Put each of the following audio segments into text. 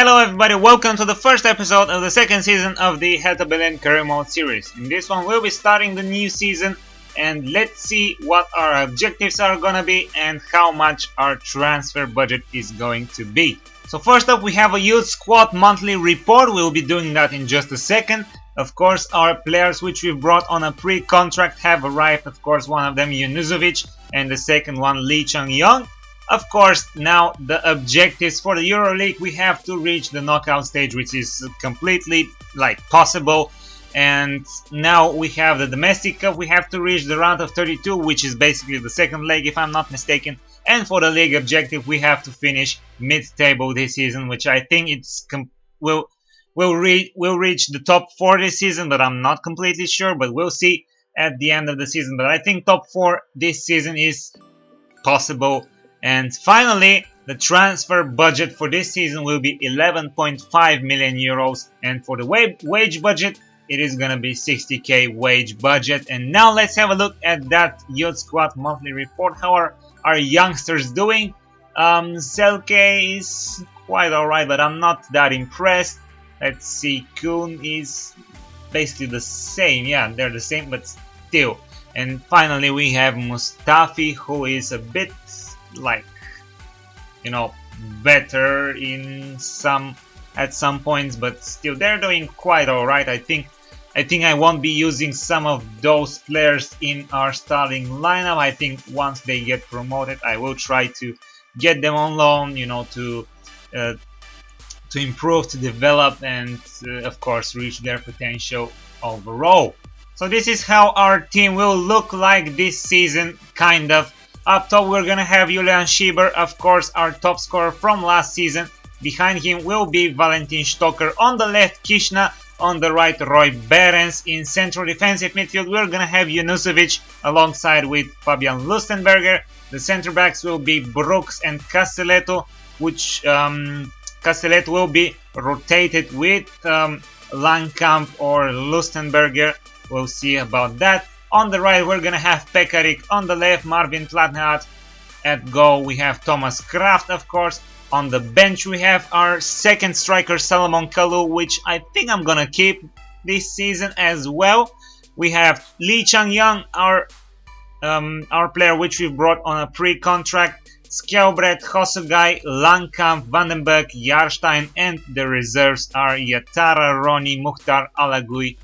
Hello everybody, welcome to the first episode of the second season of the Hertha BSC Career Mode series. In this one we'll be starting the new season and let's see what our objectives are gonna be and how much our transfer budget is going to be. So first up we have a youth squad monthly report. We'll be doing that in just a second. Of course our players which we've brought on a pre-contract have arrived. Of course one of them Junuzovic and the second one Lee Chang-yong. Of course, now the objectives for the EuroLeague, we have to reach the knockout stage, which is completely possible. And now we have the domestic cup, we have to reach the round of 32, which is basically the second leg if I'm not mistaken. And for the league objective, we have to finish mid-table this season, which I think will reach the top 4 this season, but I'm not completely sure. But we'll see at the end of the season. But I think top 4 this season is possible. And finally, the transfer budget for this season will be 11.5 million euros, and for the wage budget, it is gonna be 60k wage budget. And now let's have a look at that youth squad monthly report. How are our youngsters doing? Selke is quite alright, but I'm not that impressed. Let's see, Kuhn is basically the same. Yeah, they're the same, but still. And finally, we have Mustafi, who is a bit better at some points, but still they're doing quite alright. I think I won't be using some of those players in our starting lineup. I think once they get promoted, I will try to get them on loan, to improve, to develop, and of course reach their potential overall. So this is how our team will look like this season, kind of. Up top we're gonna have Julian Schieber, of course our top scorer from last season. Behind him will be Valentin Stoker. On the left Kishna, on the right Roy Berens. In central defensive midfield we're gonna have Junuzovic alongside with Fabian Lustenberger. The center backs will be Brooks and Castelletto, which Castelletto will be rotated with Langkamp or Lustenberger. We'll see about that. On the right we're gonna have Pekarik, on the left Marvin Platnat. At goal we have Thomas Kraft, of course. On the bench we have our second striker Salomon Kalou, which I think I'm gonna keep this season as well. We have Lee Chang-yong, our player which we brought on a pre-contract. Skjelbred, Hosogai, Langkamp, Vandenberg, Jarstein, and the reserves are Yatara, Roni, Mukhtar, Alagui,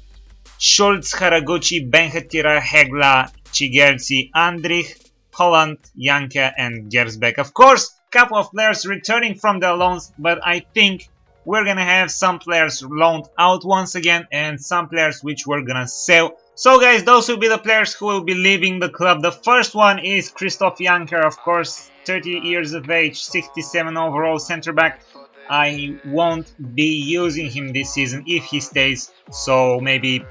Schulz, Haraguchi, Benhatira, Hegla, Chigerzi, Andrich, Holland, Janke, and Gersbeck. Of course, couple of players returning from their loans, but I think we're gonna have some players loaned out once again and some players which we're gonna sell. So guys, those will be the players who will be leaving the club. The first one is Christoph Janker, of course, 30 years of age, 67 overall center back. I won't be using him this season if he stays, so maybe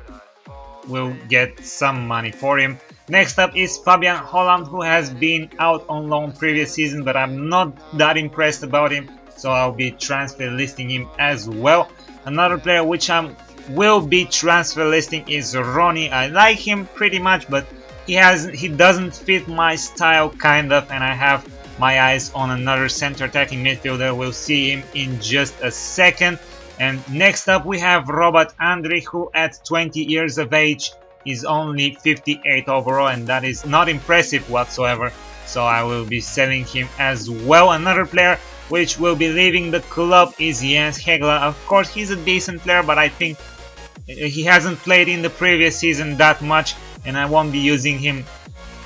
we'll get some money for him. Next up is Fabian Holland, who has been out on loan previous season, but I'm not that impressed about him, so I'll be transfer listing him as well. Another player which I will be transfer listing is Roni. I like him pretty much, but he doesn't fit my style kind of, and I have my eyes on another center attacking midfielder. We'll see him in just a second. And next up we have Robert Andrich, who at 20 years of age is only 58 overall, and that is not impressive whatsoever, so I will be selling him as well. Another player which will be leaving the club is Jens Hegla. Of course he's a decent player, but I think he hasn't played in the previous season that much, and I won't be using him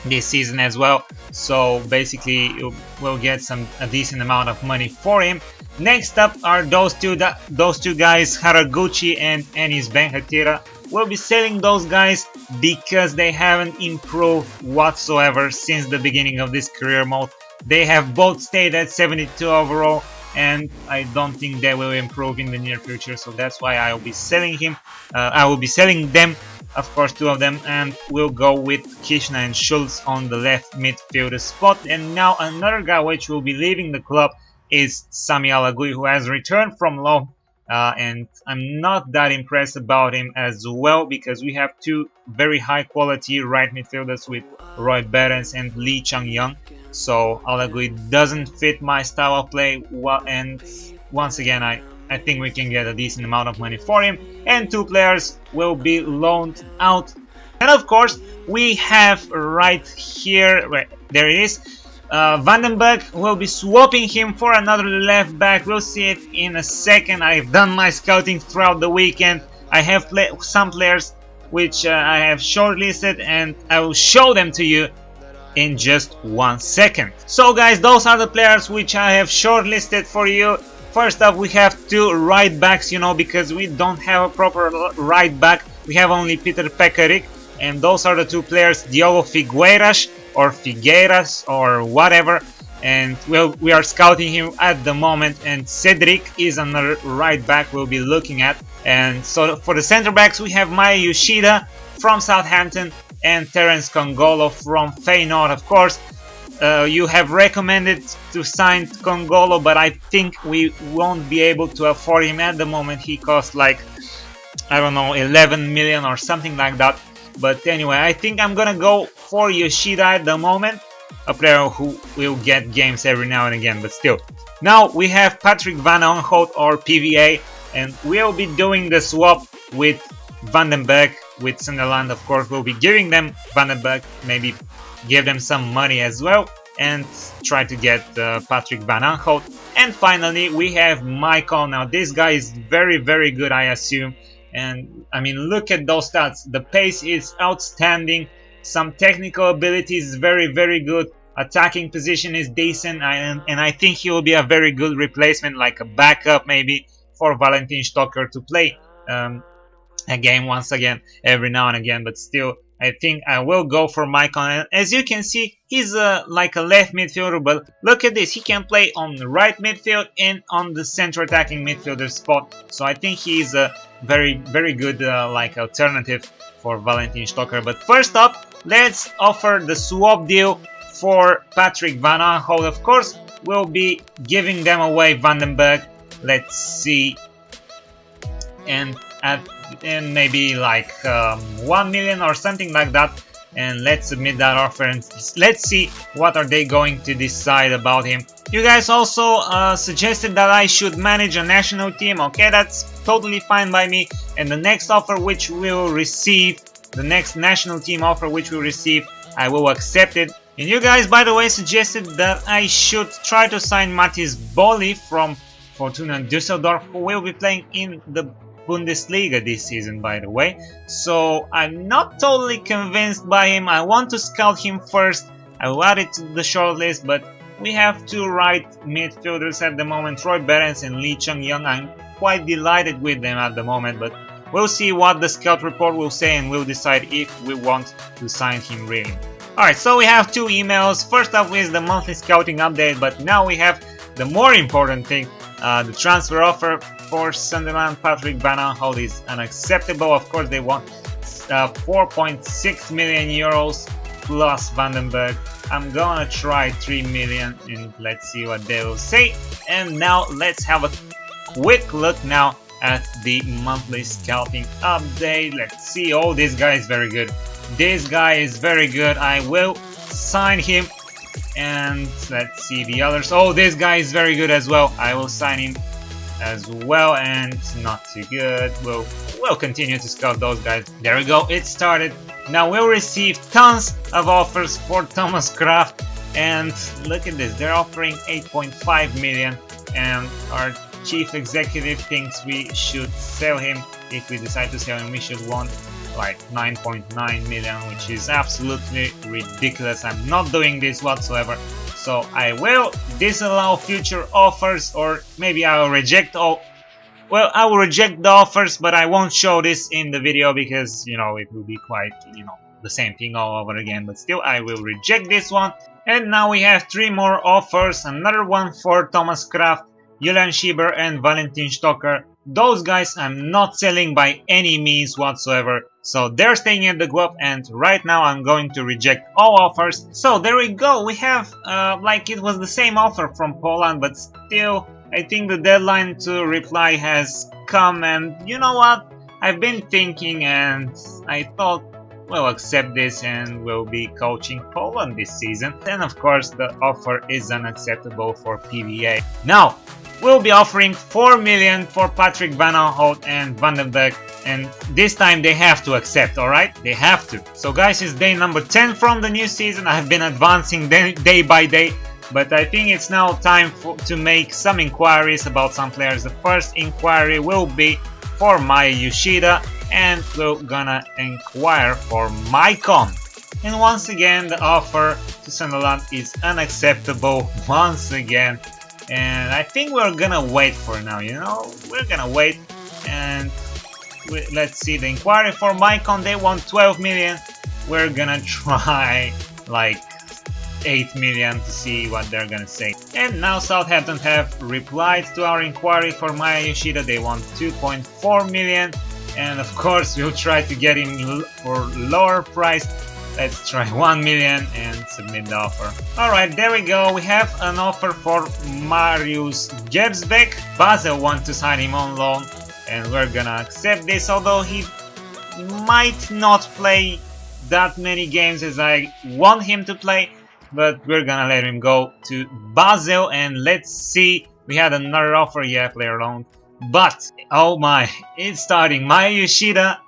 this season as well, so basically we'll get a decent amount of money for him. Next up are those two guys, Haraguchi and Enis Benhatira. We'll be selling those guys because they haven't improved whatsoever since the beginning of this career mode. They have both stayed at 72 overall, and I don't think they will improve in the near future, so that's why I will be selling him. I will be selling them, of course, 2 of them, and we'll go with Kishna and Schulz on the left midfielder spot. And now another guy which will be leaving the club is Sami Alagui, who has returned from loan, and I'm not that impressed about him as well, because we have 2 very high quality right midfielders with Roy Berens and Lee Chang-yong. So Alagui doesn't fit my style of play, and once again I think we can get a decent amount of money for him, and 2 players will be loaned out. And of course, we have right here, right, there it is, Vandenberg. Will be swapping him for another left back. We'll see it in a second. I've done my scouting throughout the weekend. I have some players which I have shortlisted, and I will show them to you in just 1 second. So guys, those are the players which I have shortlisted for you. First up, we have 2 right backs, you know, because we don't have a proper right back. We have only Peter Pekarik, and those are the 2 players, Diogo Figueiras or Figueiras or whatever. And we are scouting him at the moment, and Cedric is another right back we'll be looking at. And so for the center backs, we have Maya Yoshida from Southampton and Terence Congolo from Feyenoord. Of course, you have recommended to sign Congolo, but I think we won't be able to afford him at the moment. He costs like, I don't know, 11 million or something like that. But anyway, I think I'm gonna go for Yoshida at the moment, a player who will get games every now and again, but still. Now we have Patrick Van Aanholt or PVA, and we'll be doing the swap with Vandenberg with Sunderland. Of course, we'll be giving them Vandenberg, maybe give them some money as well, and try to get Patrick Van Aanholt. And finally, we have Michael. Now this guy is very, very good, I assume. And I mean, look at those stats. The pace is outstanding. Some technical ability is very, very good. Attacking position is decent. And I think he will be a very good replacement, like a backup maybe, for Valentin Stocker to play a game once again, every now and again. But still, I think I will go for Maicon. As you can see, he's like a left midfielder, but look at this, he can play on the right midfield and on the center attacking midfielder spot. So I think he's a very, very good like alternative for Valentin Stocker. But first up, let's offer the swap deal for Patrick Van Aanholt. Of course, we'll be giving them away Vandenberg. Let's see, and maybe like 1 million or something like that, and let's submit that offer and let's see what are they going to decide about him. You guys also suggested that I should manage a national team. Okay, that's totally fine by me. And the next offer which we will receive, the next national team offer which we will receive, I will accept it. And you guys, by the way, suggested that I should try to sign Matis Boli from Fortuna Düsseldorf, who will be playing in the Bundesliga this season, by the way. So I'm not totally convinced by him. I want to scout him first. I will add it to the shortlist, but we have 2 right midfielders at the moment, Troy Behrens and Lee Chung-young. I'm quite delighted with them at the moment, but we'll see what the scout report will say and we'll decide if we want to sign him really. Alright, so we have 2 emails. First up is the monthly scouting update, but now we have the more important thing, the transfer offer for Sunderland. Patrick Van Aanholt is unacceptable. Of course, they want 4.6 million euros plus Vandenberg. I'm gonna try 3 million and let's see what they will say. And now let's have a quick look now at the monthly scouting update. Let's see. Oh, this guy is very good. This guy is very good. I will sign him. And let's see the others. Oh, this guy is very good as well. I will sign him as well, and not too good. We'll continue to scout those guys. There we go, it started. Now we'll receive tons of offers for Thomas Kraft, and look at this, they're offering 8.5 million, and our chief executive thinks we should sell him. If we decide to sell him, we should want like 9.9 million, which is absolutely ridiculous. I'm not doing this whatsoever. So I will disallow future offers, or maybe I will reject all. Well, I will reject the offers, but I won't show this in the video because, you know, it will be quite, you know, the same thing all over again. But still, I will reject this one. And now we have 3 more offers. Another one for Thomas Kraft, Julian Schieber and Valentin Stocker. Those guys I'm not selling by any means whatsoever. So they're staying at the club, and right now I'm going to reject all offers. So there we go. We have like it was the same offer from Poland, but still I think the deadline to reply has come, and you know what? I've been thinking and I thought we'll accept this and we'll be coaching Poland this season. And of course the offer is unacceptable for PVA. Now, will be offering 4 million for Patrick Van Aanholt and Van den Beek, and this time they have to accept, alright? They have to. So guys, it's day number 10 from the new season. I've been advancing day by day, but I think it's now time to make some inquiries about some players. The first inquiry will be for Maya Yoshida, and we're gonna inquire for Maicon. And once again, the offer to Sunderland is unacceptable once again. And I think we're gonna wait for now, you know? We're gonna wait, and let's see the inquiry for Maicon. They want 12 million. We're gonna try like 8 million to see what they're gonna say. And now Southampton have replied to our inquiry for Maya Yoshida. They want 2.4 million, and of course we'll try to get him for lower price. Let's try 1 million and submit the offer. Alright, there we go. We have an offer for Marius Gersbeck. Basel want to sign him on loan, and we're gonna accept this, although he might not play that many games as I want him to play, but we're gonna let him go to Basel. And let's see, we had another offer, yeah, player loan, but oh my, it's starting. Maya Yoshida,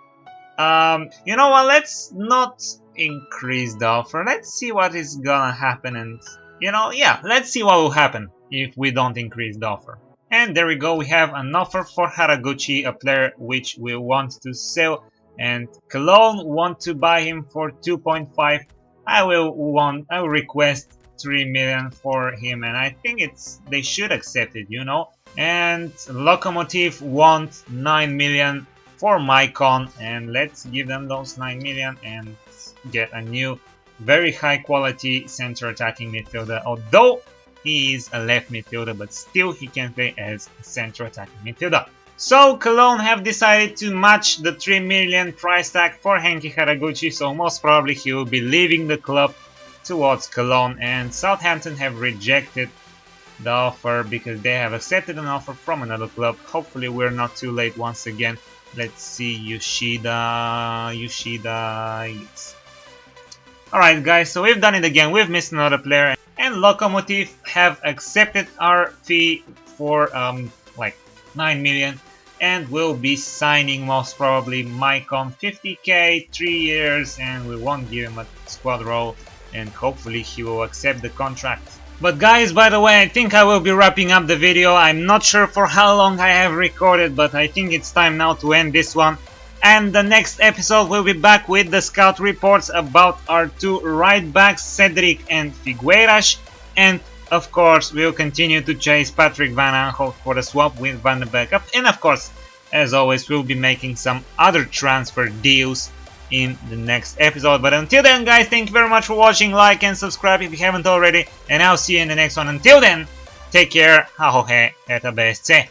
you know what, let's not increase the offer. Let's see what is gonna happen, and you know, yeah, let's see what will happen if we don't increase the offer. And there we go, we have an offer for Haraguchi, a player which we want to sell, and Cologne want to buy him for 2.5. I will request 3 million for him, and I think they should accept it, you know. And Lokomotiv want 9 million for Maicon, and let's give them those 9 million and get a new very high quality center attacking midfielder, although he is a left midfielder, but still he can play as a center attacking midfielder. So Cologne have decided to match the 3 million price tag for Henki Haraguchi, so most probably he will be leaving the club towards Cologne, and Southampton have rejected the offer because they have accepted an offer from another club. Hopefully we're not too late once again. Let's see, Yoshida, yes. Alright guys, so we've done it again, we've missed another player, and Lokomotiv have accepted our fee for like 9 million, and we'll be signing most probably Maicon 50k, 3 years, and we won't give him a squad role, and hopefully he will accept the contract. But guys, by the way, I think I will be wrapping up the video. I'm not sure for how long I have recorded, but I think it's time now to end this one. And the next episode we'll be back with the scout reports about our two right backs, Cedric and Figueiras, and of course we'll continue to chase Patrick Van Aanholt for the swap with Van den Beek, and of course, as always, we'll be making some other transfer deals in the next episode. But until then guys, thank you very much for watching, like and subscribe if you haven't already, and I'll see you in the next one. Until then, take care, ha ho he, Hertha BSC.